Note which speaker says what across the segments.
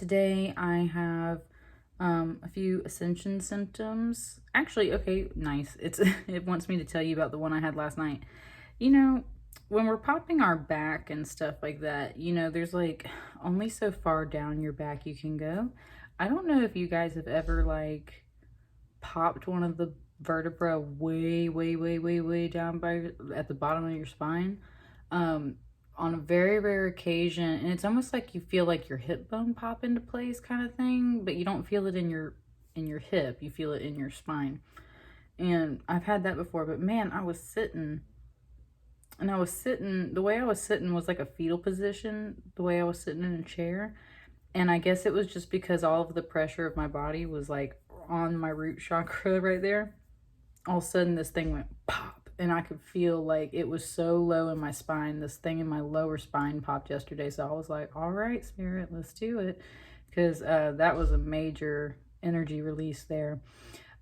Speaker 1: Today I have a few ascension symptoms. Actually, okay, nice. It wants me to tell you about the one I had last night. You know, when we're popping our back and stuff like that, there's like only so far down your back you can go. I don't know if you guys have ever like popped one of the vertebra way, way, way, way, way down by at the bottom of your spine. On a very rare occasion, and it's almost like you feel like your hip bone pop into place kind of thing, but you don't feel it in your hip, you feel it in your spine. And I've had that before, but man, I was sitting, the way I was sitting was like a fetal position, the way I was sitting in a chair. And I guess it was just because all of the pressure of my body was like on my root chakra right there. All of a sudden this thing went pop, and I could feel like it was so low in my spine. This thing in my lower spine popped yesterday. So I was like, all right, spirit, let's do it. Because that was a major energy release there.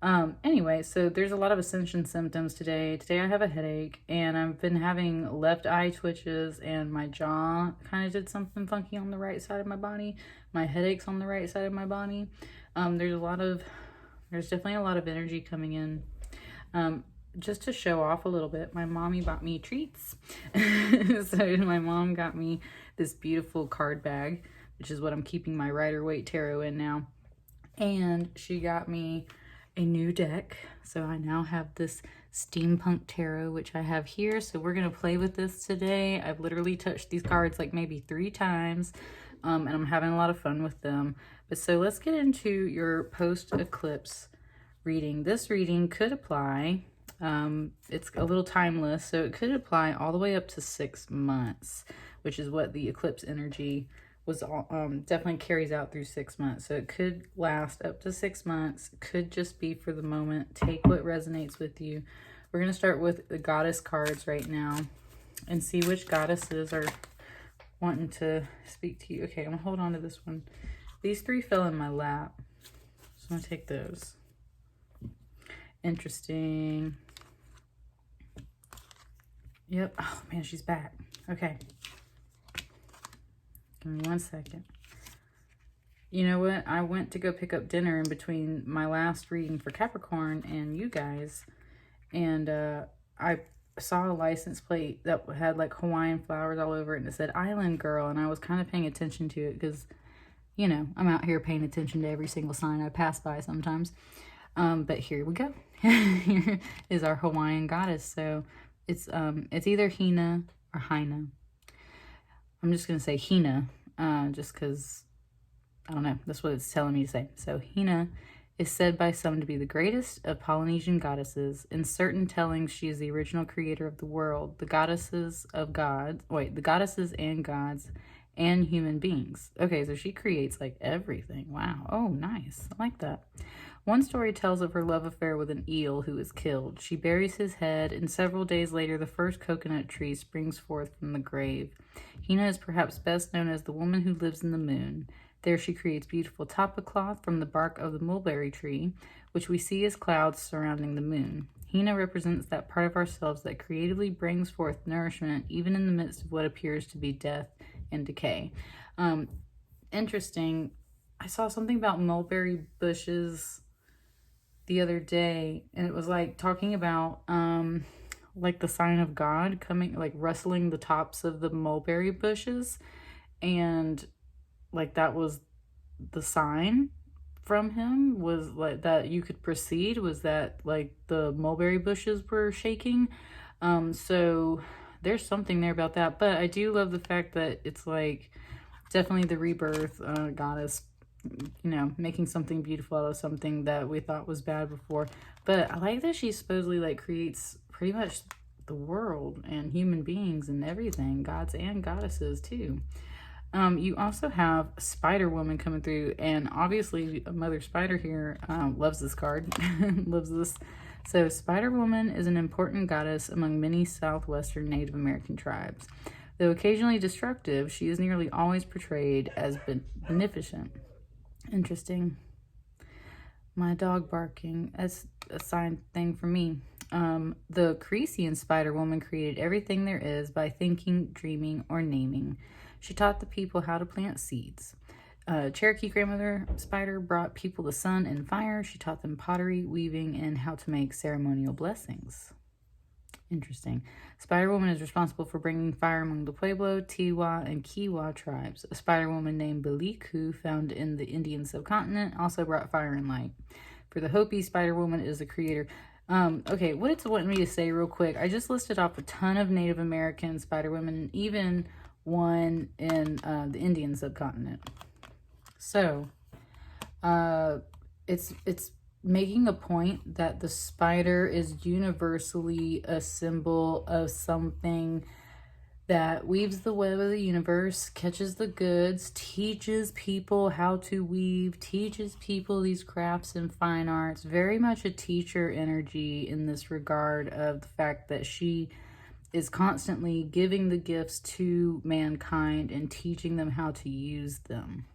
Speaker 1: Anyway, so there's a lot of ascension symptoms today. Today I have a headache, and I've been having left eye twitches, and my jaw kind of did something funky on the right side of my body. My headache's on the right side of my body. There's definitely a lot of energy coming in. Just to show off a little bit, my mommy bought me treats. So my mom got me this beautiful card bag, which is what I'm keeping my Rider-Waite Tarot in now. And she got me a new deck. So I now have this Steampunk Tarot, which I have here. So we're going to play with this today. I've literally touched these cards like maybe 3 times. And I'm having a lot of fun with them. But so let's get into your post-eclipse reading. This reading could apply, it's a little timeless, so it could apply all the way up to 6 months, which is what the eclipse energy was, definitely carries out through 6 months. So it could last up to 6 months, could just be for the moment. Take what resonates with you. We're going to start with the goddess cards right now and see which goddesses are wanting to speak to you. Okay, I'm going to hold on to this one. These 3 fell in my lap, so I'm going to take those. Interesting. Yep. Oh man, she's back. Okay. Give me 1 second. You know what? I went to go pick up dinner in between my last reading for Capricorn and you guys. And I saw a license plate that had like Hawaiian flowers all over it, and it said Island Girl. And I was kind of paying attention to it because, I'm out here paying attention to every single sign I pass by sometimes. But here we go. Here is our Hawaiian goddess. So it's either Hina or Hina. I'm just gonna say Hina, just because I don't know. That's what it's telling me to say. So Hina is said by some to be the greatest of Polynesian goddesses. In certain tellings, she is the original creator of the world, the goddesses and gods and human beings. Okay, so she creates like everything. Wow. Oh, nice. I like that. One story tells of her love affair with an eel who is killed. She buries his head, and several days later, the first coconut tree springs forth from the grave. Hina is perhaps best known as the woman who lives in the moon. There she creates beautiful tapa cloth from the bark of the mulberry tree, which we see as clouds surrounding the moon. Hina represents that part of ourselves that creatively brings forth nourishment, even in the midst of what appears to be death and decay. Interesting. I saw something about mulberry bushes the other day, and it was like talking about like the sign of God coming, like rustling the tops of the mulberry bushes, and like that was the sign from him, was like that you could proceed, was that like the mulberry bushes were shaking. So there's something there about that. But I do love the fact that it's like definitely the rebirth goddess, making something beautiful out of something that we thought was bad before. But I like that she supposedly like creates pretty much the world and human beings and everything, gods and goddesses too. You also have Spider Woman coming through, and obviously Mother Spider here loves this card, loves this. So Spider Woman is an important goddess among many southwestern Native American tribes. Though occasionally destructive, she is nearly always portrayed as beneficent. Interesting. My dog barking. That's a sign thing for me. The Creesian Spider Woman created everything there is by thinking, dreaming, or naming. She taught the people how to plant seeds. Cherokee grandmother spider brought people the sun and fire. She taught them pottery, weaving, and how to make ceremonial blessings. Interesting. Spider Woman is responsible for bringing fire among the Pueblo, Tiwa, and Kiowa tribes. A spider woman named Beliku, found in the Indian subcontinent, also brought fire and light. For the Hopi, Spider Woman is the creator. Okay, what it's wanting me to say real quick, I just listed off a ton of Native American spider women, and even one in the Indian subcontinent. So, it's making a point that the spider is universally a symbol of something that weaves the web of the universe, catches the goods, teaches people how to weave, teaches people these crafts and fine arts. Very much a teacher energy in this regard, of the fact that she is constantly giving the gifts to mankind and teaching them how to use them.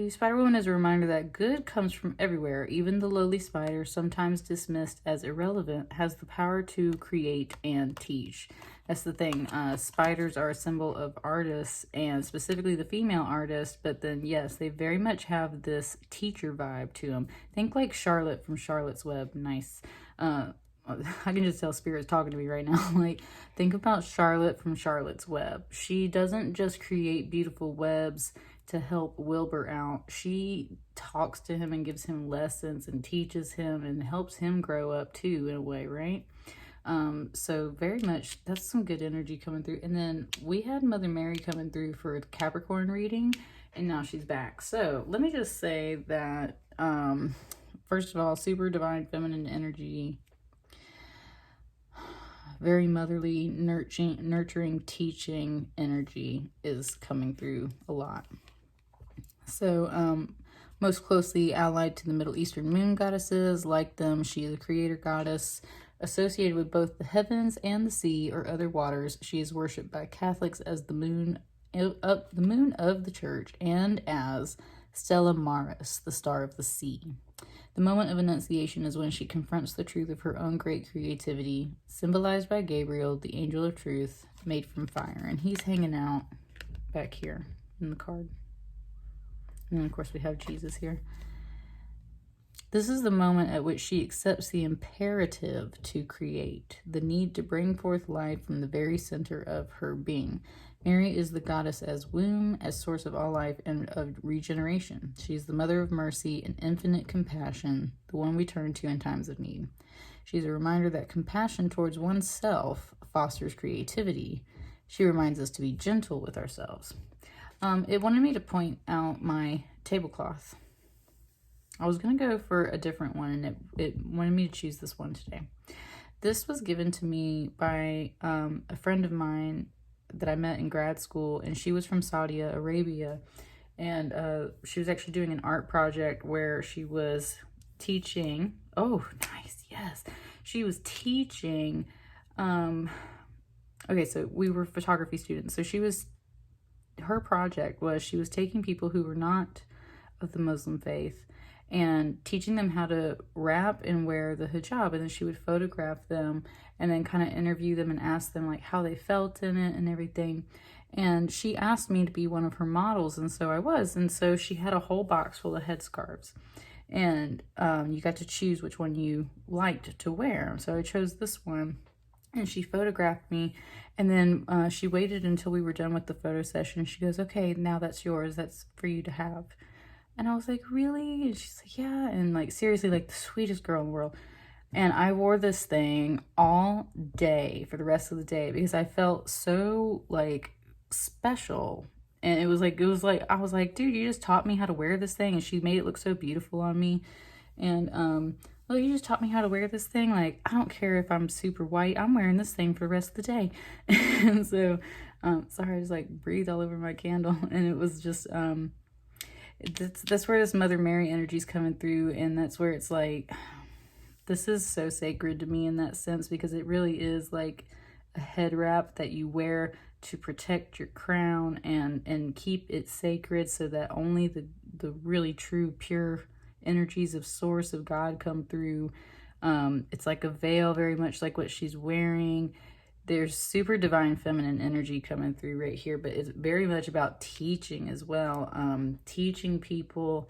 Speaker 1: Spider Woman is a reminder that good comes from everywhere. Even the lowly spider, sometimes dismissed as irrelevant, has the power to create and teach. That's the thing. Spiders are a symbol of artists, and specifically the female artist, but then, yes, they very much have this teacher vibe to them. Think like Charlotte from Charlotte's Web. Nice. I can just tell Spirit's talking to me right now. Like, think about Charlotte from Charlotte's Web. She doesn't just create beautiful webs to help Wilbur out. She talks to him and gives him lessons and teaches him and helps him grow up too, in a way, right? So very much, that's some good energy coming through. And then we had Mother Mary coming through for the Capricorn reading, and now she's back. So let me just say that, first of all, super divine feminine energy, very motherly, nurturing, teaching energy is coming through a lot. So, most closely allied to the Middle Eastern moon goddesses. Like them, she is a creator goddess associated with both the heavens and the sea or other waters. She is worshipped by Catholics as the moon of the church, and as Stella Maris, the star of the sea. The moment of Annunciation is when she confronts the truth of her own great creativity, symbolized by Gabriel, the angel of truth, made from fire. And he's hanging out back here in the card. And then, of course, we have Jesus here. This is the moment at which she accepts the imperative to create, the need to bring forth life from the very center of her being. Mary is the goddess as womb, as source of all life and of regeneration. She is the mother of mercy and infinite compassion, the one we turn to in times of need. She is a reminder that compassion towards oneself fosters creativity. She reminds us to be gentle with ourselves. It wanted me to point out my tablecloth. I was going to go for a different one, and it wanted me to choose this one today. This was given to me by a friend of mine that I met in grad school, and she was from Saudi Arabia, and she was actually doing an art project where she was teaching. Oh, nice, yes. She was teaching. Okay, so we were photography students. So her project was she was taking people who were not of the Muslim faith and teaching them how to wrap and wear the hijab, and then she would photograph them and then kind of interview them and ask them like how they felt in it and everything. And she asked me to be one of her models, and so I was. And so she had a whole box full of headscarves, and you got to choose which one you liked to wear. So I chose this one, and she photographed me, and then she waited until we were done with the photo session. She goes, okay, now that's yours, that's for you to have. And I was like, really? And she's like, yeah. And like, seriously, like the sweetest girl in the world. And I wore this thing all day for the rest of the day because I felt so like special. And it was like, I was like, dude, you just taught me how to wear this thing. And she made it look so beautiful on me. And, well, you just taught me how to wear this thing. Like, I don't care if I'm super white, I'm wearing this thing for the rest of the day. And so, sorry, I just like breathed all over my candle. And it was just, that's where this Mother Mary energy is coming through, and that's where it's like, this is so sacred to me in that sense, because it really is like a head wrap that you wear to protect your crown and keep it sacred, so that only the really true pure energies of source of God come through. It's like a veil, very much like what she's wearing. there's super divine feminine energy coming through right here, but it's very much about teaching as well. Teaching people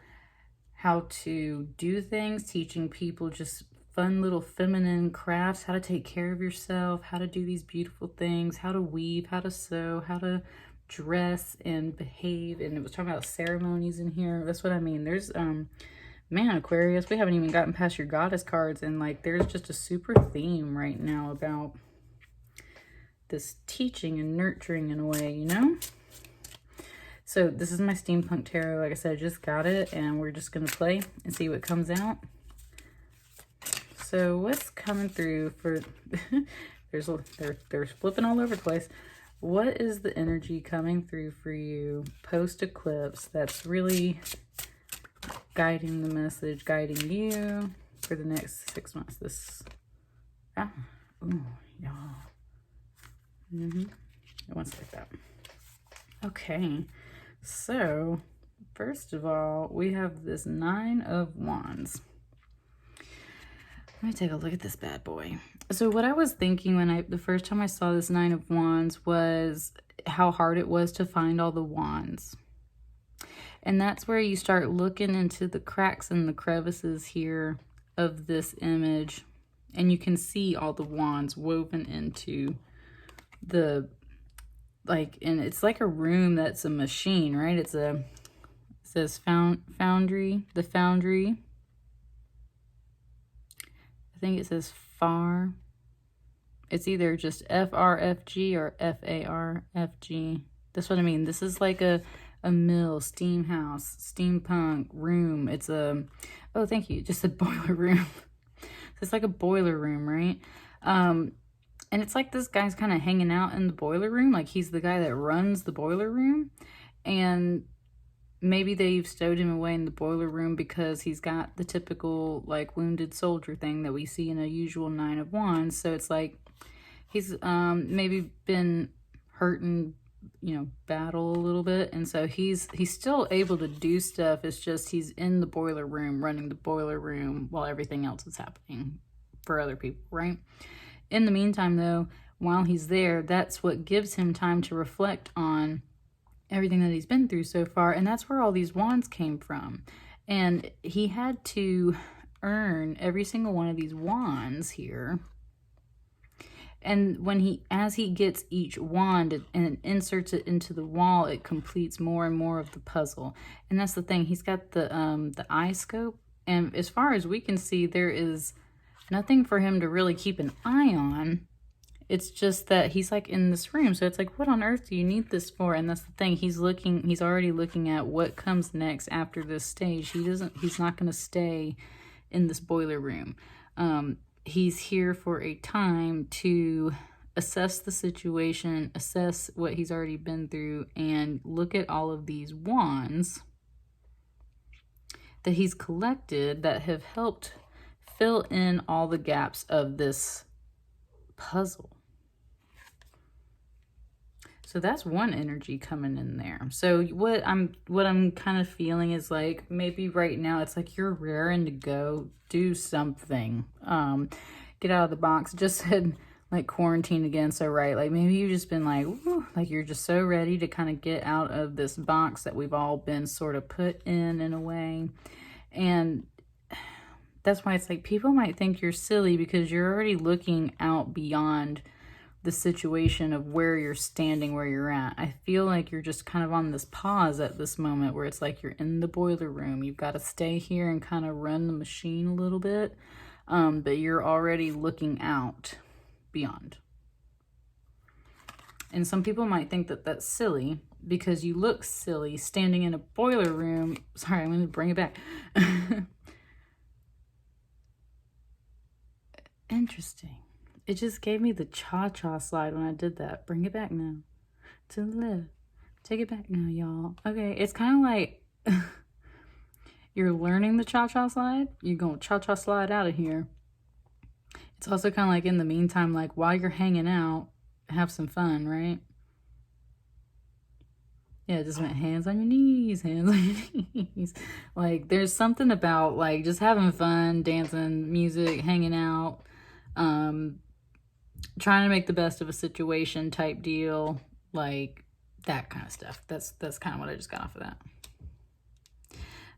Speaker 1: how to do things, teaching people just fun little feminine crafts, how to take care of yourself, how to do these beautiful things, how to weave, how to sew, how to dress and behave. And it was talking about ceremonies in here. That's what I mean. There's man, Aquarius, we haven't even gotten past your goddess cards, and like there's just a super theme right now about this teaching and nurturing in a way, you know? So this is my Steampunk Tarot. Like I said, I just got it, and we're just going to play and see what comes out. So what's coming through for... they're flipping all over the place. What is the energy coming through for you post-eclipse that's really guiding the message, guiding you for the next 6 months? This... Ooh, y'all. It wants like that. Okay. So, first of all, we have this 9 of Wands. Let me take a look at this bad boy. So what I was thinking when the first time I saw this 9 of Wands was how hard it was to find all the wands. And that's where you start looking into the cracks and the crevices here of this image. And you can see all the wands woven into the... like, and it's like a room that's a machine, right? It says foundry, the foundry. I think it says FAR. It's either just FRFG or FARFG. That's what I mean. This is like a mill, steam house, steampunk room. It's a, oh, thank you. Just a boiler room. So it's like a boiler room, right? And it's like this guy's kind of hanging out in the boiler room. Like he's the guy that runs the boiler room. And maybe they've stowed him away in the boiler room because he's got the typical like wounded soldier thing that we see in a usual 9 of Wands. So it's like he's maybe been hurt in, you know, battle a little bit. And so he's still able to do stuff. It's just he's in the boiler room, running the boiler room while everything else is happening for other people, right? In the meantime, though, while he's there, that's what gives him time to reflect on everything that he's been through so far. And that's where all these wands came from. And he had to earn every single one of these wands here. And as he gets each wand and inserts it into the wall, it completes more and more of the puzzle. And that's the thing. He's got the eye scope. And as far as we can see, there is nothing for him to really keep an eye on. It's just that he's like in this room. So it's like, what on earth do you need this for? And that's the thing. He's already looking at what comes next after this stage. He's not going to stay in this boiler room. He's here for a time to assess the situation, assess what he's already been through, and look at all of these wands that he's collected that have helped fill in all the gaps of this puzzle. So that's one energy coming in there. So what I'm kind of feeling is like maybe right now it's like you're raring to go, do something. Get out of the box. Just said like quarantine again, so right. Like maybe you've just been like, woo, like you're just so ready to kind of get out of this box that we've all been sort of put in a way. And that's why it's like people might think you're silly because you're already looking out beyond the situation of where you're standing, where you're at. I feel like you're just kind of on this pause at this moment where it's like you're in the boiler room. You've got to stay here and kind of run the machine a little bit, but you're already looking out beyond. And some people might think that that's silly because you look silly standing in a boiler room. Sorry, I'm going to bring it back. Interesting. It just gave me the cha-cha slide when I did that. Bring it back now. To the left. Take it back now, y'all. Okay, it's kind of like you're learning the cha-cha slide. You're going to cha-cha slide out of here. It's also kind of like in the meantime, like while you're hanging out, have some fun, right? Yeah, it just went hands on your knees, hands on your knees. Like there's something about like just having fun, dancing, music, hanging out. trying to make the best of a situation type deal, like that kind of stuff. That's kind of what I just got off of that.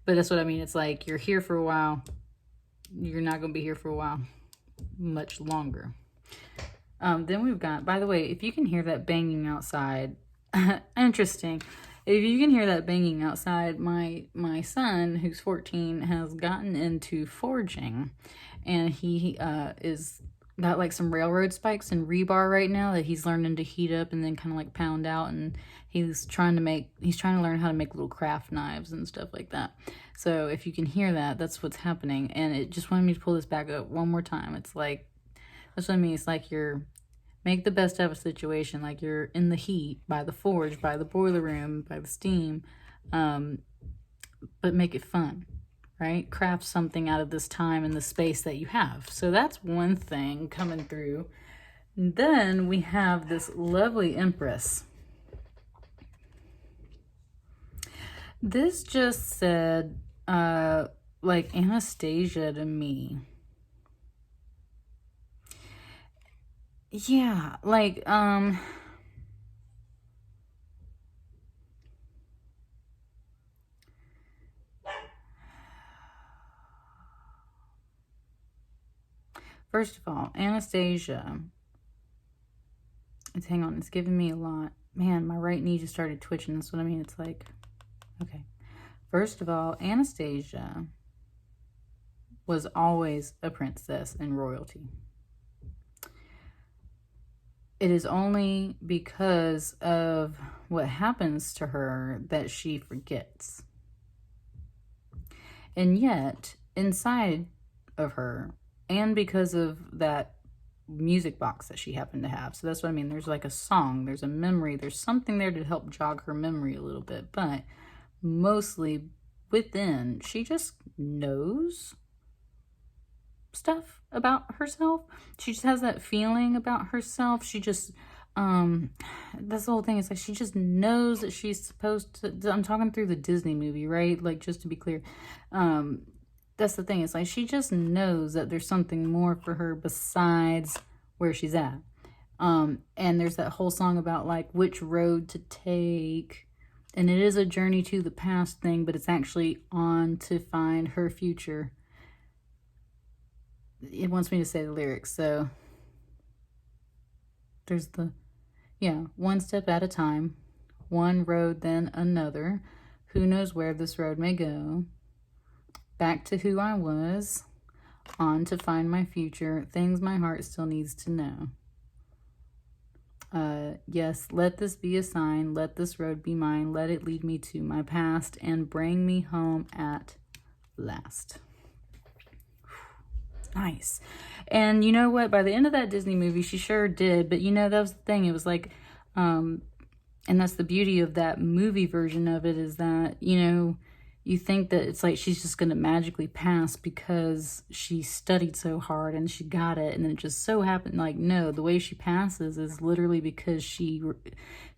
Speaker 1: But that's what I mean. It's like you're here for a while. You're not going to be here for a while. Much longer. Then we've got, by the way, if you can hear that banging outside, interesting. If you can hear that banging outside, my son, who's 14, has gotten into forging, and he is got like some railroad spikes and rebar right now that he's learning to heat up and then kind of like pound out, and he's trying to learn how to make little craft knives and stuff like that. So if you can hear that, that's what's happening. And it just wanted me to pull this back up one more time. It's like, that's what I mean. It's like you're make the best of a situation, like you're in the heat by the forge, by the boiler room, by the steam, but make it fun, right? Craft something out of this time and the space that you have. So that's one thing coming through. And then we have this lovely Empress. This just said, like Anastasia to me. Yeah, like, first of all, Anastasia, hang on, it's giving me a lot. Man, my right knee just started twitching. That's what I mean. It's like, okay. First of all, Anastasia was always a princess in royalty. It is only because of what happens to her that she forgets. And yet, inside of her, and because of that music box that she happened to have, so that's what I mean, there's like a song, there's a memory, there's something there to help jog her memory a little bit, but mostly within, she just knows stuff about herself. She just has that feeling about herself. She just that's the whole thing. It's like she just knows that she's supposed to, I'm talking through the Disney movie, right? Like, just to be clear, that's the thing. It's like she just knows that there's something more for her besides where she's at. And there's that whole song about like which road to take, and it is a journey to the past thing, but it's actually on to find her future. It wants me to say the lyrics, so there's the, yeah, one step at a time, one road then another, who knows where this road may go, back to who I was, on to find my future, things my heart still needs to know. Yes, let this be a sign, let this road be mine, let it lead me to my past and bring me home at last. Nice. And you know what? By the end of that Disney movie, she sure did. But you know, that was the thing. It was like, and that's the beauty of that movie version of it, is that, you know, you think that it's like she's just going to magically pass because she studied so hard and she got it. And then it just so happened, like, no, the way she passes is literally because she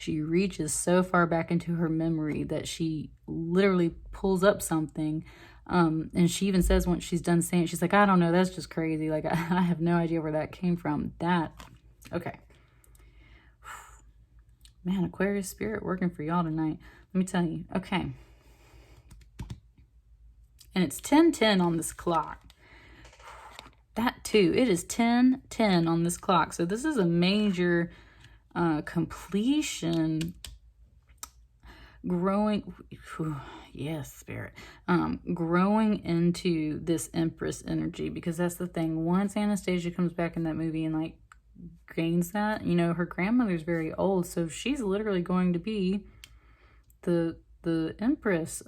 Speaker 1: reaches so far back into her memory that she literally pulls up something. And she even says once she's done saying it, she's like, I don't know, that's just crazy. Like, I have no idea where that came from. Okay. Man, Aquarius spirit working for y'all tonight. Let me tell you. Okay. And it's 10:10 on this clock. That too. It is 10:10 on this clock. So this is a major completion. Growing, yes, spirit, growing into this Empress energy, because that's the thing. Once Anastasia comes back in that movie and like gains that, you know, her grandmother's very old, so she's literally going to be the Empress.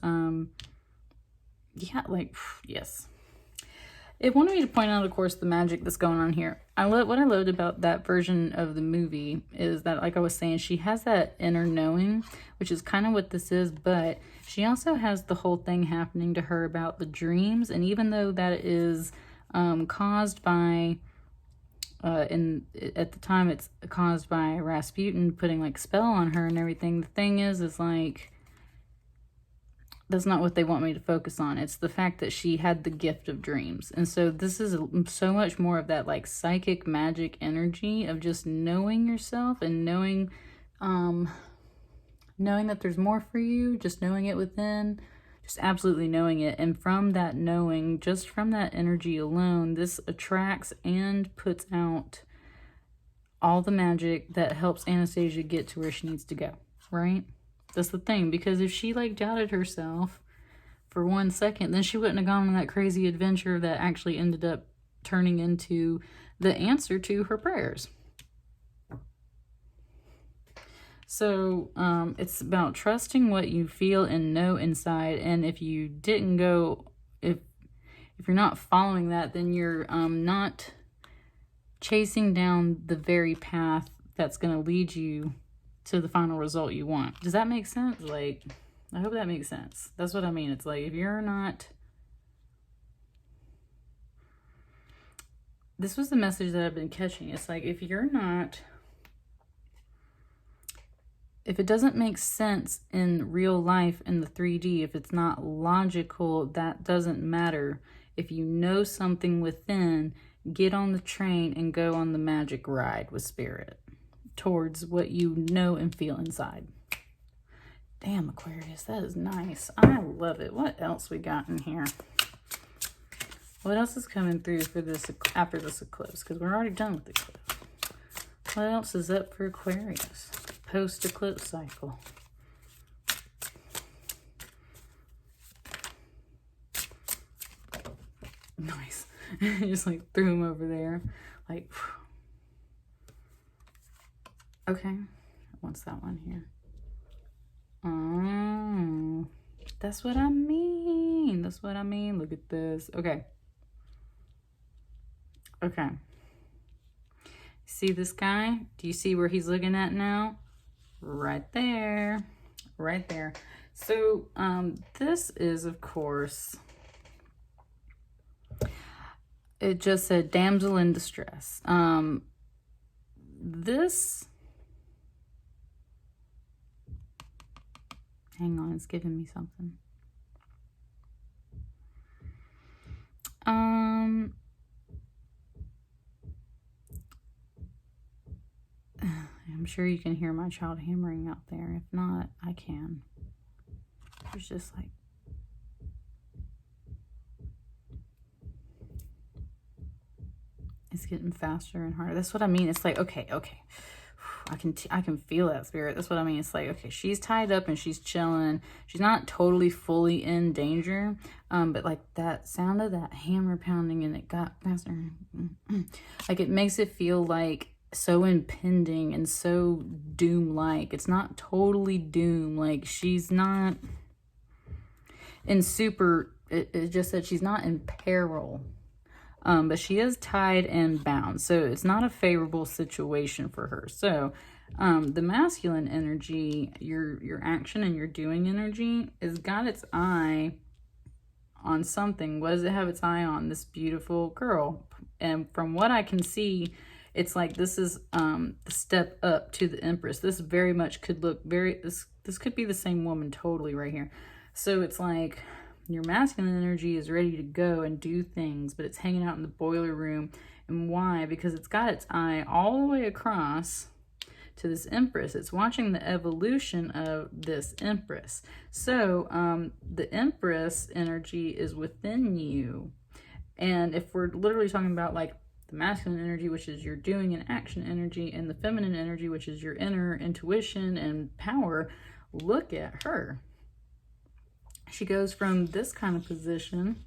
Speaker 1: Yeah, like, yes. It wanted me to point out, of course, the magic that's going on here. What I loved about that version of the movie is that, like I was saying, she has that inner knowing, which is kind of what this is, but she also has the whole thing happening to her about the dreams. And even though that is caused by, at the time it's caused by Rasputin putting like spell on her and everything, the thing is like, that's not what they want me to focus on. It's the fact that she had the gift of dreams. And so this is so much more of that like psychic magic energy of just knowing yourself and knowing that there's more for you, just knowing it within, just absolutely knowing it. And from that knowing, just from that energy alone, this attracts and puts out all the magic that helps Anastasia get to where she needs to go, right? That's the thing, because if she like doubted herself for 1 second, then she wouldn't have gone on that crazy adventure that actually ended up turning into the answer to her prayers. So it's about trusting what you feel and know inside. And if you didn't go, if you're not following that, then you're not chasing down the very path that's going to lead you to the final result you want. Does that make sense? Like, I hope that makes sense. That's what I mean. It's like, if you're not... This was the message that I've been catching. It's like, if you're not... If it doesn't make sense in real life in the 3D, if it's not logical, that doesn't matter. If you know something within, get on the train and go on the magic ride with spirit towards what you know and feel inside. Damn, Aquarius, that is nice. I love it. What else we got in here? What else is coming through for this after this eclipse? Because we're already done with the eclipse. What else is up for Aquarius post-eclipse cycle? Nice. Just like threw him over there. Like, okay. What's that one here? Oh, that's what I mean. That's what I mean. Look at this. Okay. Okay. See this guy? Do you see where he's looking at now? Right there. Right there. So, this is, of course, it just said damsel in distress. This... Hang on, it's giving me something. I'm sure you can hear my child hammering out there. If not, I can. It's just like... It's getting faster and harder. That's what I mean. It's like, okay. I can feel that, spirit. That's what I mean. It's like, okay, she's tied up and she's chilling. She's not totally fully in danger. But like that sound of that hammer pounding and it got faster. Like it makes it feel like so impending and so doom-like. It's not totally doom. Like she's not in super, it just said she's not in peril. But she is tied and bound. So it's not a favorable situation for her. So the masculine energy, your action and your doing energy, has got its eye on something. What does it have its eye on? This beautiful girl. And from what I can see, it's like this is the step up to the Empress. This very much could look very, this could be the same woman totally right here. So it's like... Your masculine energy is ready to go and do things, but it's hanging out in the boiler room. And why? Because it's got its eye all the way across to this Empress. It's watching the evolution of this Empress. So the Empress energy is within you. And if we're literally talking about like the masculine energy, which is your doing and action energy, and the feminine energy, which is your inner intuition and power, look at her. She goes from this kind of position,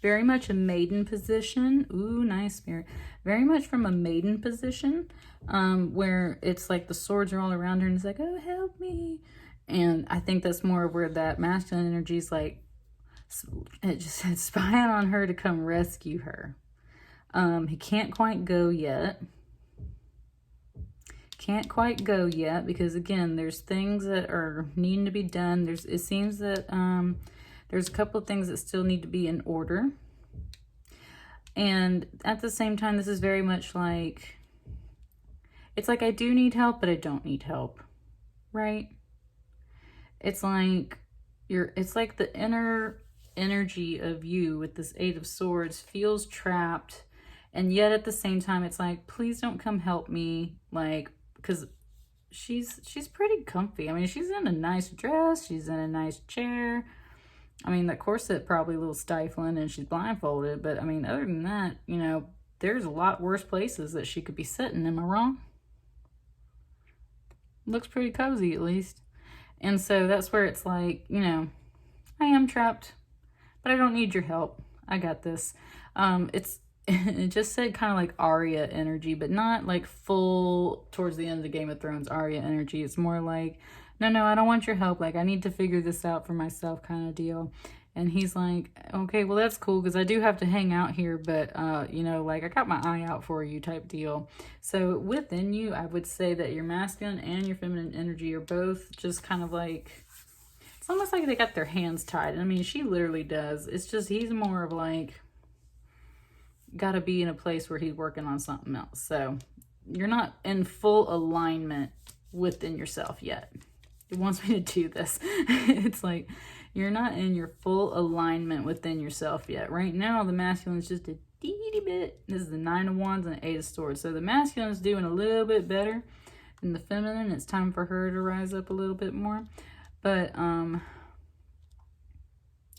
Speaker 1: very much a maiden position. Ooh, nice, spirit. Very much from a maiden position, where it's like the swords are all around her and it's like, oh, help me. And I think that's more where that masculine energy is like, it just said spying on her to come rescue her. He can't quite go yet. Can't quite go yet because again there's things that are needing to be done. It seems that there's a couple of things that still need to be in order, and at the same time this is very much like, it's like I do need help but I don't need help, right? It's like it's like the inner energy of you with this Eight of Swords feels trapped, and yet at the same time it's like, please don't come help me, like, because she's pretty comfy. I mean, she's in a nice dress, she's in a nice chair. I mean, that corset probably a little stifling, and she's blindfolded, but I mean, other than that, you know, there's a lot worse places that she could be sitting. Am I wrong? Looks pretty cozy, at least. And so that's where it's like, you know, I am trapped, but I don't need your help. I got this. It just said kind of like Arya energy, but not like full towards the end of the Game of Thrones Arya energy. It's more like, no, I don't want your help. Like, I need to figure this out for myself kind of deal. And he's like, okay, well, that's cool, because I do have to hang out here, but, you know, like, I got my eye out for you type deal. So within you, I would say that your masculine and your feminine energy are both just kind of like, it's almost like they got their hands tied. I mean, she literally does. It's just, he's more of like, got to be in a place where he's working on something else. So you're not in full alignment within yourself yet. It wants me to do this. It's like, you're not in your full alignment within yourself yet. Right now, the masculine is just a teeny bit. This is the Nine of Wands and the Eight of Swords. So the masculine is doing a little bit better than the feminine. It's time for her to rise up a little bit more. But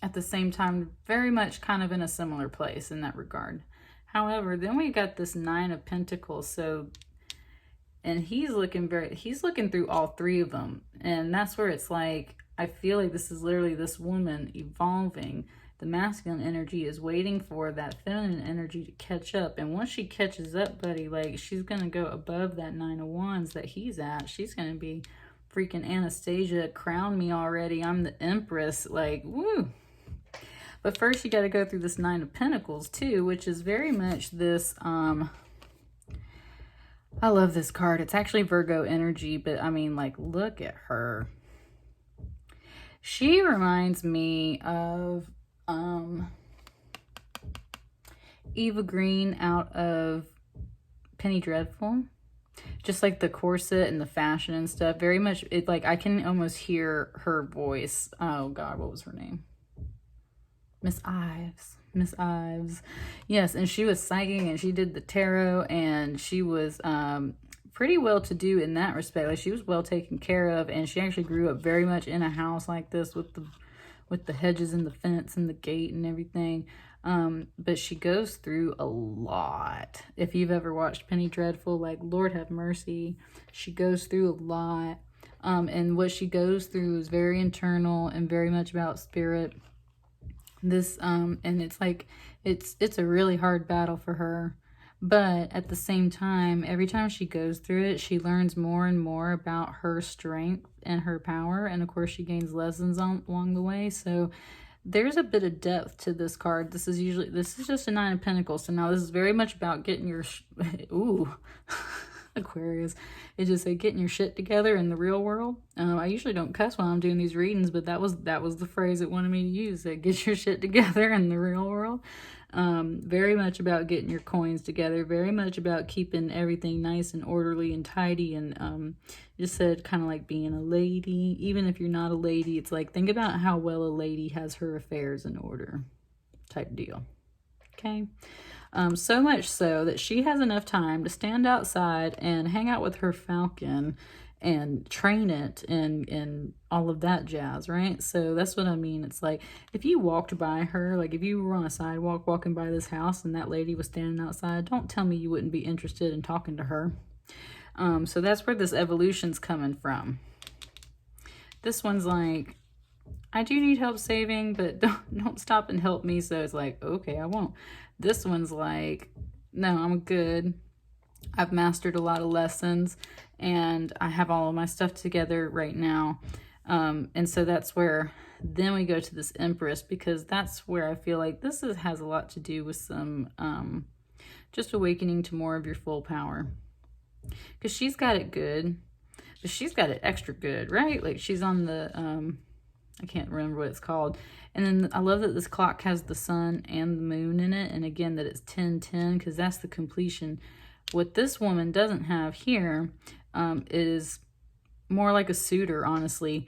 Speaker 1: at the same time, very much kind of in a similar place in that regard. However, then we got this Nine of Pentacles. So, and he's looking through all three of them. And that's where it's like, I feel like this is literally this woman evolving. The masculine energy is waiting for that feminine energy to catch up. And once she catches up, buddy, like, she's going to go above that Nine of Wands that he's at. She's going to be freaking Anastasia, crown me already. I'm the Empress. Like, woo. But first you got to go through this Nine of Pentacles too, which is very much this, I love this card. It's actually Virgo energy, but I mean, like, look at her. She reminds me of Eva Green out of Penny Dreadful. Just like the corset and the fashion and stuff. Very much, it like, I can almost hear her voice. Oh God, what was her name? Miss Ives. Yes, and she was psychic, and she did the tarot, and she was pretty well to do in that respect. Like, she was well taken care of, and she actually grew up very much in a house like this with the hedges and the fence and the gate and everything. But she goes through a lot. If you've ever watched Penny Dreadful, like, Lord have mercy, she goes through a lot. And what she goes through is very internal and very much about spirit. This and it's like, it's a really hard battle for her, but at the same time, every time she goes through it, she learns more and more about her strength and her power, and of course she gains lessons along the way. So there's a bit of depth to this card. This is just a Nine of Pentacles. So now this is very much about getting your ooh Aquarius. It just said getting your shit together in the real world. I usually don't cuss while I'm doing these readings, but that was the phrase it wanted me to use. That get your shit together in the real world. Very much about getting your coins together. Very much about keeping everything nice and orderly and tidy. And just said kind of like being a lady. Even if you're not a lady, it's like, think about how well a lady has her affairs in order type deal. Okay. So much so that she has enough time to stand outside and hang out with her falcon and train it and all of that jazz, right? So that's what I mean. It's like, if you walked by her, like if you were on a sidewalk walking by this house and that lady was standing outside, don't tell me you wouldn't be interested in talking to her. So that's where this evolution's coming from. This one's like, I do need help saving, but don't stop and help me. So it's like, okay, I won't. This one's like, no, I'm good. I've mastered a lot of lessons and I have all of my stuff together right now. And so that's where then we go to this Empress, because that's where I feel like this has a lot to do with some just awakening to more of your full power. Because she's got it good, but she's got it extra good, right? Like, she's on the I can't remember what it's called. And then I love that this clock has the sun and the moon in it. And again, that it's 10:10, because that's the completion. What this woman doesn't have here is more like a suitor, honestly.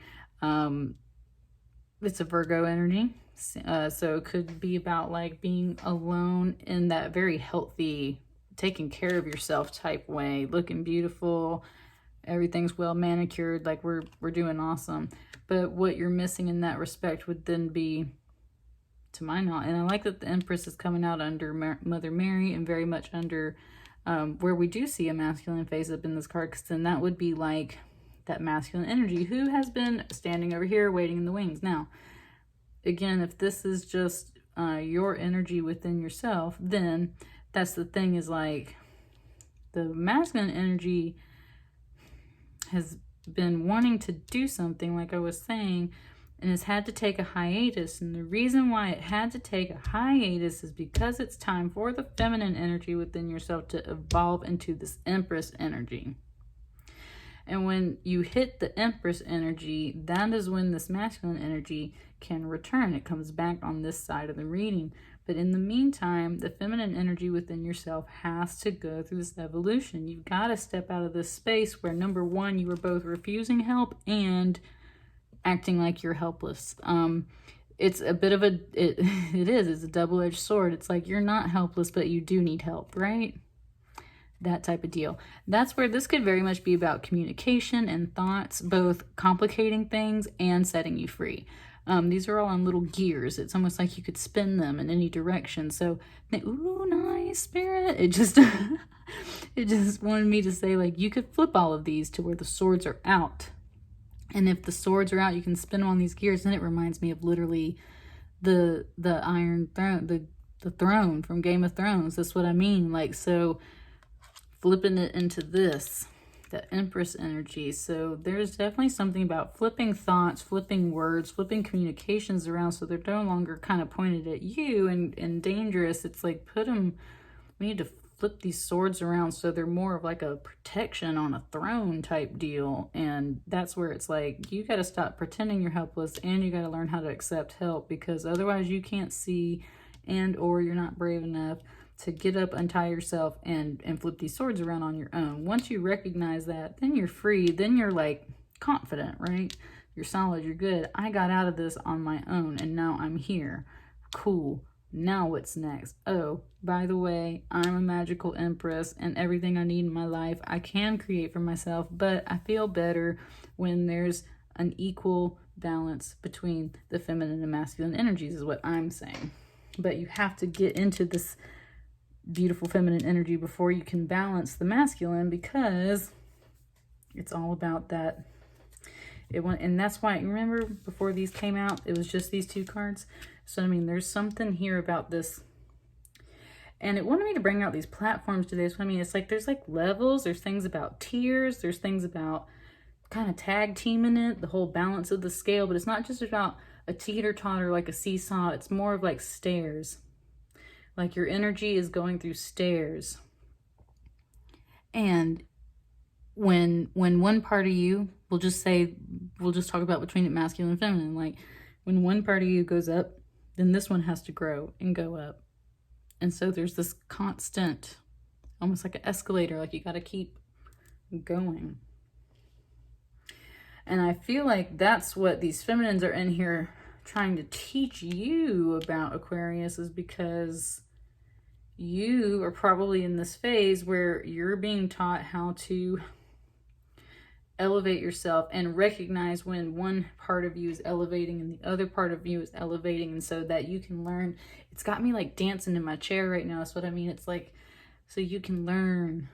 Speaker 1: it's a Virgo energy. So it could be about like being alone in that very healthy, taking care of yourself type way, looking beautiful, everything's well manicured, like we're doing awesome. But what you're missing in that respect would then be, to my knowledge, and I like that the Empress is coming out under Mother Mary and very much under where we do see a masculine face up in this card, because then that would be like that masculine energy who has been standing over here waiting in the wings. Now, again, if this is just your energy within yourself, then that's the thing, is like the masculine energy has been wanting to do something, like I was saying, and has had to take a hiatus. And the reason why it had to take a hiatus is because it's time for the feminine energy within yourself to evolve into this Empress energy. And when you hit the Empress energy, that is when this masculine energy can return. It comes back on this side of the reading. But in the meantime, the feminine energy within yourself has to go through this evolution. You've got to step out of this space where, number one, you are both refusing help and acting like you're helpless. It's a bit of a, it's a double-edged sword. It's like you're not helpless, but you do need help, right? That type of deal. That's where this could very much be about communication and thoughts, both complicating things and setting you free. These are all on little gears. It's almost like you could spin them in any direction. So, ooh, nice, Spirit. It just, it just wanted me to say, like, you could flip all of these to where the swords are out. And if the swords are out, you can spin them on these gears. And it reminds me of literally the Iron Throne, the throne from Game of Thrones. That's what I mean. Like, so flipping it into this, the Empress energy. So there's definitely something about flipping thoughts, flipping words, flipping communications around so they're no longer kind of pointed at you and dangerous. It's like we need to flip these swords around so they're more of like a protection on a throne type deal. And that's where it's like, you got to stop pretending you're helpless, and you got to learn how to accept help, because otherwise you can't see or you're not brave enough to get up, untie yourself, and flip these swords around on your own. Once you recognize that, then you're free. Then you're like confident, right? You're solid, you're good. I got out of this on my own, and now I'm here. Cool. Now what's next? Oh, by the way, I'm a magical Empress, and everything I need in my life I can create for myself, but I feel better when there's an equal balance between the feminine and masculine energies, is what I'm saying. But you have to get into this beautiful feminine energy before you can balance the masculine, because it's all about that. And that's why, remember before these came out, it was just these two cards. So I mean, there's something here about this, and it wanted me to bring out these platforms today. So I mean, it's like there's like levels, there's things about tiers, there's things about kind of tag teaming it, the whole balance of the scale. But it's not just about a teeter-totter like a seesaw. It's more of like stairs. Like your energy is going through stairs. And when one part of you, we'll just talk about between it masculine and feminine. Like when one part of you goes up, then this one has to grow and go up. And so there's this constant, almost like an escalator, like you got to keep going. And I feel like that's what these feminines are in here trying to teach you about, Aquarius, is because you are probably in this phase where you're being taught how to elevate yourself and recognize when one part of you is elevating and the other part of you is elevating, and so that you can learn. It's got me like dancing in my chair right now. That's what I mean. It's like, so you can learn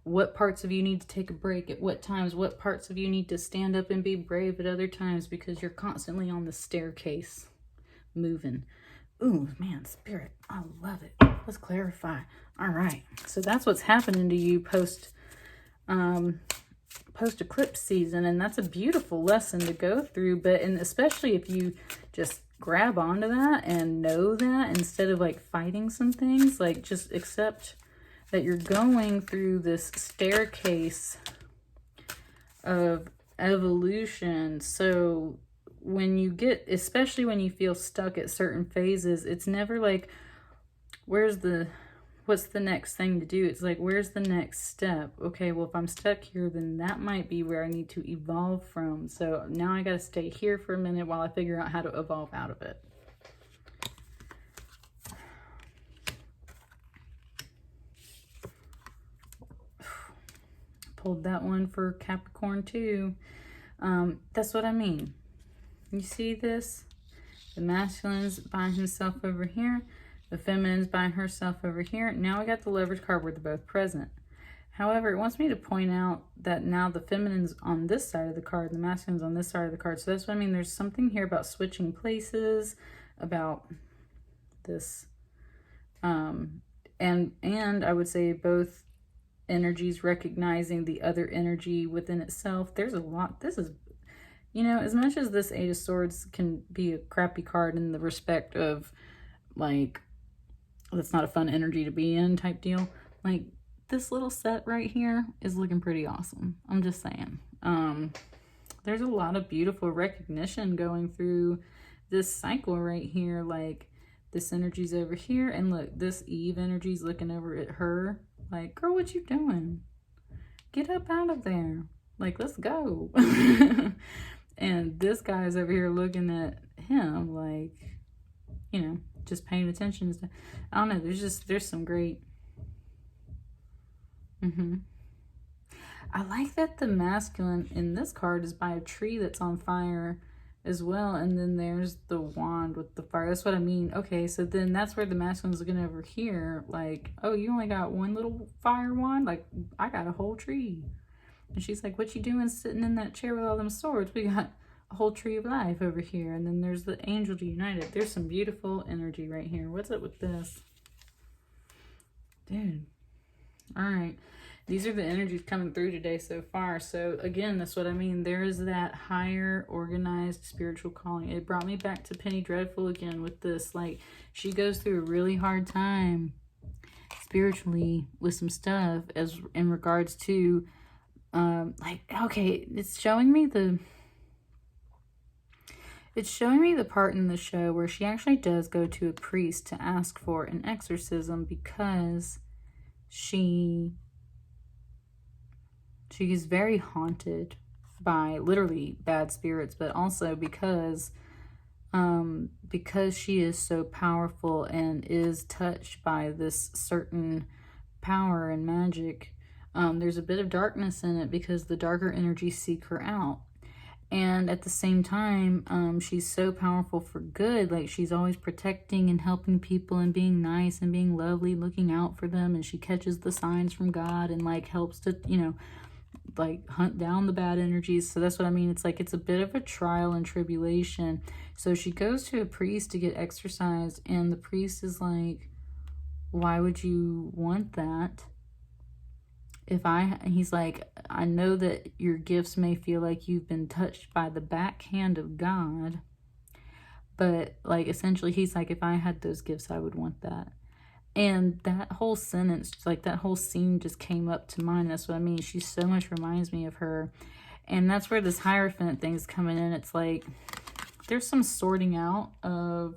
Speaker 1: what parts of you need to take a break at what times, what parts of you need to stand up and be brave at other times, because you're constantly on the staircase moving. Ooh, man, Spirit, I love it. Let's clarify. All right, so that's what's happening to you post eclipse season, and that's a beautiful lesson to go through. But and especially if you just grab onto that and know that, instead of like fighting some things, like just accept that you're going through this staircase of evolution. So when you get, especially when you feel stuck at certain phases, it's never like, where's the what's the next thing to do? It's like, where's the next step? Okay, well, if I'm stuck here, then that might be where I need to evolve from. So now I got to stay here for a minute while I figure out how to evolve out of it. Pulled that one for Capricorn too. That's what I mean. You see this? The masculine's by himself over here. The feminine's by herself over here. Now we got the Lovers card where they're both present. However, it wants me to point out that now the feminine's on this side of the card, the masculine's on this side of the card. So that's what I mean. There's something here about switching places, about this. And I would say both energies recognizing the other energy within itself. There's a lot. This is, you know, as much as this Eight of Swords can be a crappy card in the respect of, like, that's not a fun energy to be in type deal, like, this little set right here is looking pretty awesome. I'm just saying. There's a lot of beautiful recognition going through this cycle right here. Like, this energy's over here, and look, this Eve energy's looking over at her. Like, girl, what you doing? Get up out of there. Like, let's go. And this guy's over here looking at him like, you know, just paying attention to stuff. I don't know. There's some great. I like that the masculine in this card is by a tree that's on fire as well. And then there's the wand with the fire. That's what I mean. Okay, so then that's where the masculine's looking over here. Like, oh, you only got one little fire wand? Like, I got a whole tree. And she's like, what you doing sitting in that chair with all them swords? We got a whole tree of life over here. And then there's the angel united. There's some beautiful energy right here. What's up with this? Dude. All right. These are the energies coming through today so far. So again, that's what I mean. There is that higher organized spiritual calling. It brought me back to Penny Dreadful again with this. Like, she goes through a really hard time spiritually with some stuff as in regards to like, okay, it's showing me the part in the show where she actually does go to a priest to ask for an exorcism because she is very haunted by literally bad spirits, but also because she is so powerful and is touched by this certain power and magic. There's a bit of darkness in it because the darker energies seek her out. And at the same time, she's so powerful for good. Like, she's always protecting and helping people and being nice and being lovely, looking out for them. And she catches the signs from God and, like, helps to, you know, like, hunt down the bad energies. So that's what I mean. It's like, it's a bit of a trial and tribulation. So she goes to a priest to get exorcised. And the priest is like, why would you want that? He's like, I know that your gifts may feel like you've been touched by the backhand of God, but like, essentially he's like, if I had those gifts, I would want that. And that whole sentence, like that whole scene just came up to mind. That's what I mean. She so much reminds me of her. And that's where this Hierophant thing's coming in. It's like, there's some sorting out of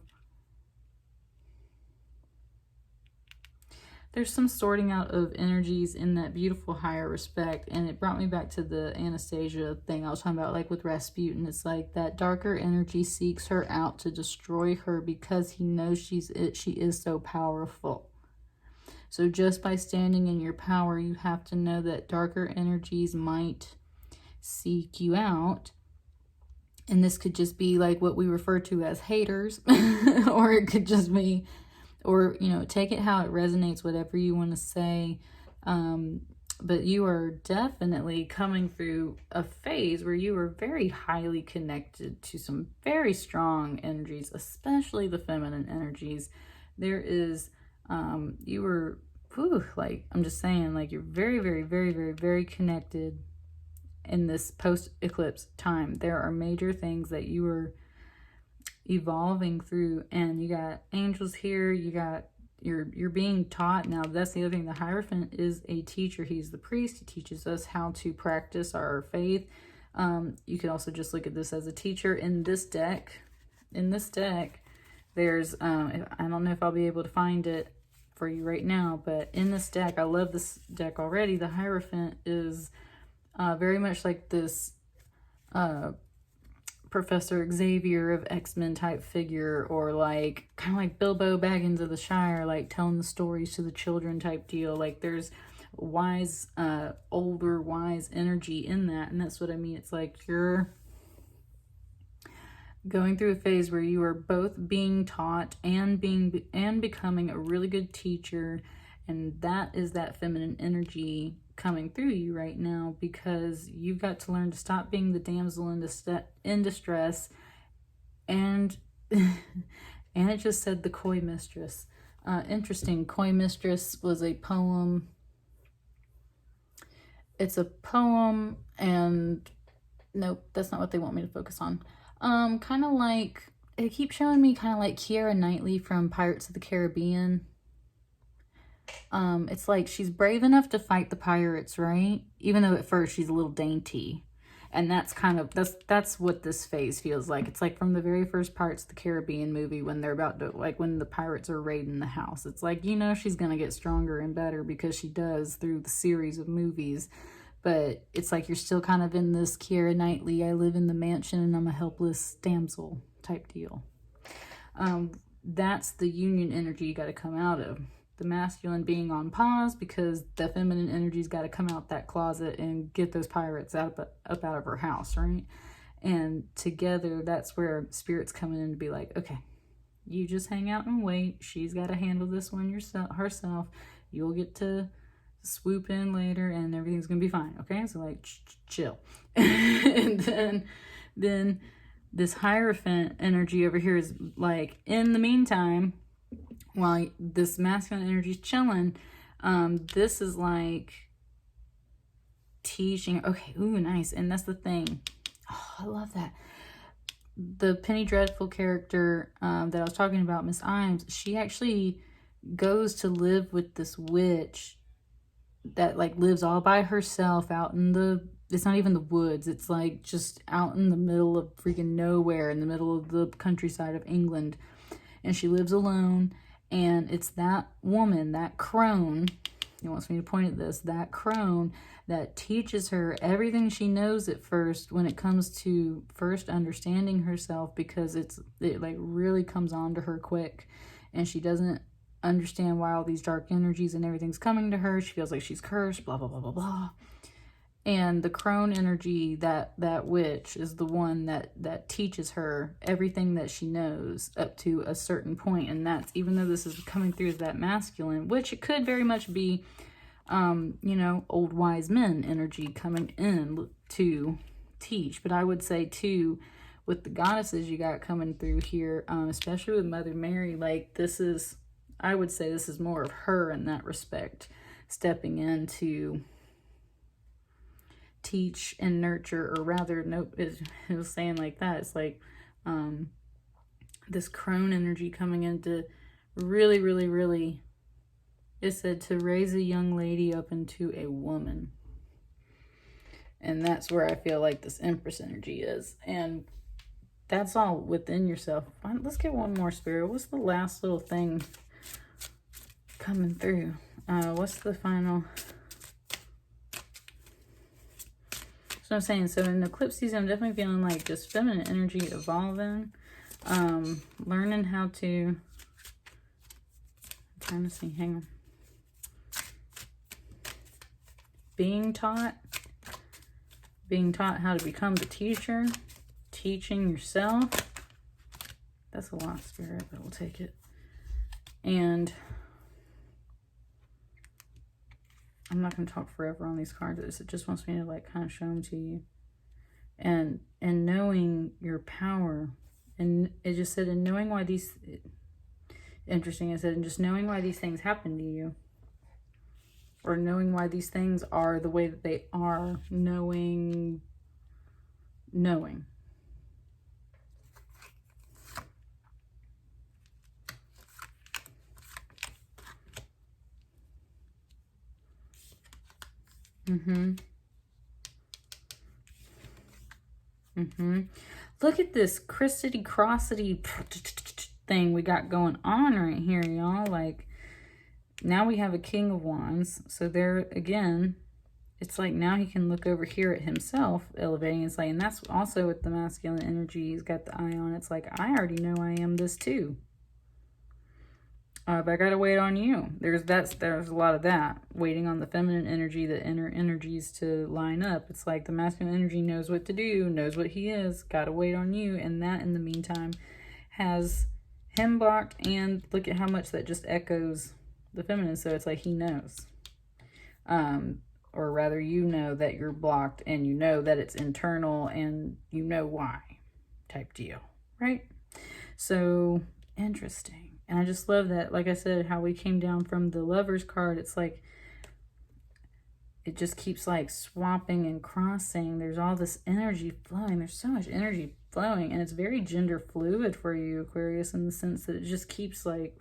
Speaker 1: energies in that beautiful higher respect. And it brought me back to the Anastasia thing I was talking about, like with Rasputin. It's like that darker energy seeks her out to destroy her because he knows she is so powerful. So just by standing in your power, you have to know that darker energies might seek you out. And this could just be like what we refer to as haters, or it could just be, or, you know, take it how it resonates, whatever you want to say. But you are definitely coming through a phase where you are very highly connected to some very strong energies, especially the feminine energies. There is, you were, like, I'm just saying, like, you're very, very, very, very, very connected in this post-eclipse time. There are major things that you are evolving through, and you got angels here, you got, you're being taught. Now that's the other thing, the Hierophant is a teacher. He's the priest. He teaches us how to practice our faith. You can also just look at this as a teacher. In this deck there's I don't know if I'll be able to find it for you right now. But in this deck, I love this deck already. The Hierophant is very much like this Professor Xavier of X-Men type figure, or like kind of like Bilbo Baggins of the Shire, like telling the stories to the children type deal. Like there's wise, older, wise energy in that. And that's what I mean. It's like you're going through a phase where you are both being taught and becoming a really good teacher, and that is that feminine energy coming through you right now, because you've got to learn to stop being the damsel in distress. And and it just said the Coy Mistress. Interesting. Coy Mistress was a poem. It's a poem, and nope, that's not what they want me to focus on. Kind of like, it keeps showing me kind of like Keira Knightley from Pirates of the Caribbean. It's like she's brave enough to fight the pirates, right? Even though at first she's a little dainty. And that's kind of, that's what this phase feels like. It's like from the very first Pirates of the Caribbean movie, when they're about to, like when the pirates are raiding the house. It's like, you know, she's going to get stronger and better because she does through the series of movies. But it's like you're still kind of in this Keira Knightley, I live in the mansion and I'm a helpless damsel type deal. That's the union energy you got to come out of. The masculine being on pause because the feminine energy's got to come out that closet and get those pirates up out of her house, right? And together, that's where Spirit's coming in to be like, okay, you just hang out and wait. She's got to handle this one herself. You'll get to swoop in later and everything's gonna be fine, okay? So like chill. And then this Hierophant energy over here is like, in the meantime, while this masculine energy is chilling, this is like teaching. Okay, ooh, nice. And that's the thing, oh, I love that. The Penny Dreadful character that I was talking about, Miss Imes, she actually goes to live with this witch that like lives all by herself out in the, it's not even the woods, it's like just out in the middle of freaking nowhere, in the middle of the countryside of England, and she lives alone. And it's that woman, that crone, he wants me to point at this, that crone that teaches her everything she knows at first when it comes to first understanding herself, because it like really comes on to her quick, and she doesn't understand why all these dark energies and everything's coming to her. She feels like she's cursed, blah, blah, blah, blah, blah. And the crone energy, that witch, is the one that teaches her everything that she knows up to a certain point. And that's, even though this is coming through as that masculine, which it could very much be, you know, old wise men energy coming in to teach. But I would say too, with the goddesses you got coming through here, especially with Mother Mary, like this is, I would say this is more of her in that respect, stepping in to teach and nurture, or rather, nope, it was saying like that. It's like this crone energy coming in to really, really, really, it said to raise a young lady up into a woman. And that's where I feel like this Empress energy is. And that's all within yourself. Let's get one more, Spirit. What's the last little thing coming through? What's the final? So I'm saying, so in eclipse season, I'm definitely feeling like just feminine energy evolving, learning how to, I'm trying to see, hang on. Being taught how to become the teacher, teaching yourself. That's a lot, Spirit, but we'll take it. And I'm not going to talk forever on these cards. It just wants me to like kind of show them to you. And knowing your power. And it just said, and knowing why these, interesting, it said, and just knowing why these things happen to you. Or knowing why these things are the way that they are. Knowing. Look at this crissity-crossity thing we got going on right here, y'all. Like, now we have a King of Wands. So there again, it's like now he can look over here at himself, elevating. It's like, and that's also with the masculine energy. He's got the eye on. It's like, I already know I am this too. But I gotta wait on you. There's a lot of that. Waiting on the feminine energy, the inner energies to line up. It's like the masculine energy knows what to do, knows what he is. Gotta wait on you. And that, in the meantime, has him blocked. And look at how much that just echoes the feminine. So it's like he knows. Or rather, you know that you're blocked, and you know that it's internal, and you know why, type deal, right? So, interesting. And I just love that, like I said, how we came down from the Lover's card. It's like, it just keeps like swapping and crossing. There's all this energy flowing. There's so much energy flowing, and it's very gender fluid for you, Aquarius, in the sense that it just keeps like,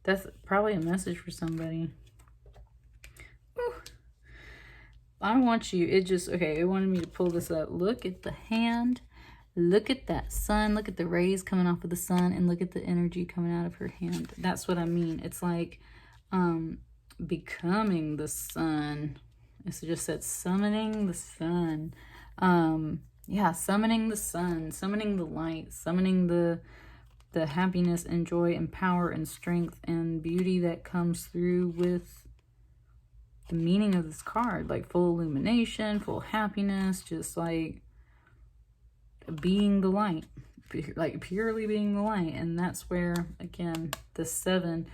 Speaker 1: that's probably a message for somebody. Whew. I want you, it wanted me to pull this up. Look at the hand. Look at that sun. Look at the rays coming off of the sun, and look at the energy coming out of her hand. That's what I mean. It's like becoming the sun. It just said summoning the sun. Yeah, summoning the sun, summoning the light, summoning the happiness and joy and power and strength and beauty that comes through with the meaning of this card. Like full illumination, full happiness, just like being the light, like purely being the light. And that's where, again, the 7,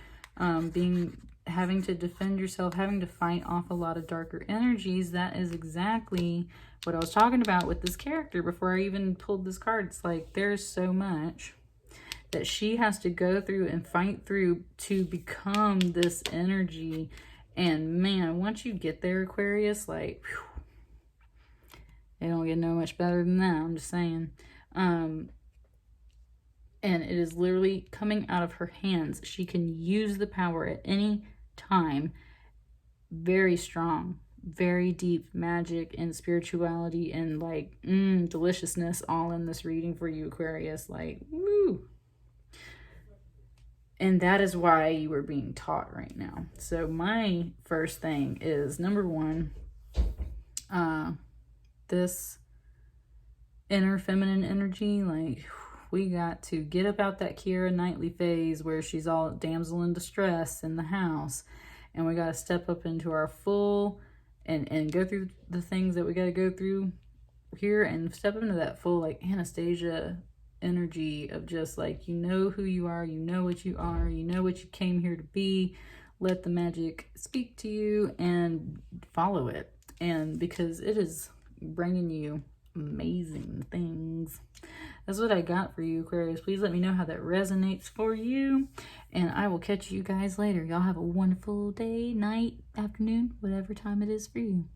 Speaker 1: having to defend yourself, having to fight off a lot of darker energies. That is exactly what I was talking about with this character before I even pulled this card. It's like there's so much that she has to go through and fight through to become this energy. And man, once you get there, Aquarius, like, whew, it don't get no much better than that. I'm just saying. And it is literally coming out of her hands. She can use the power at any time. Very strong, very deep magic and spirituality and like deliciousness all in this reading for you, Aquarius. Like, woo. And that is why you are being taught right now. So my first thing is, number 1, this inner feminine energy. Like, we got to get up out that Kiera Knightley phase where she's all damsel in distress in the house. And we got to step up into our full and go through the things that we got to go through here and step into that full, like, Anastasia energy of just like, you know who you are, you know what you are, you know what you came here to be. Let the magic speak to you and follow it. And because it is bringing you amazing things. That's what I got for you, Aquarius. Please let me know how that resonates for you, and I will catch you guys later. Y'all have a wonderful day, night, afternoon, whatever time it is for you.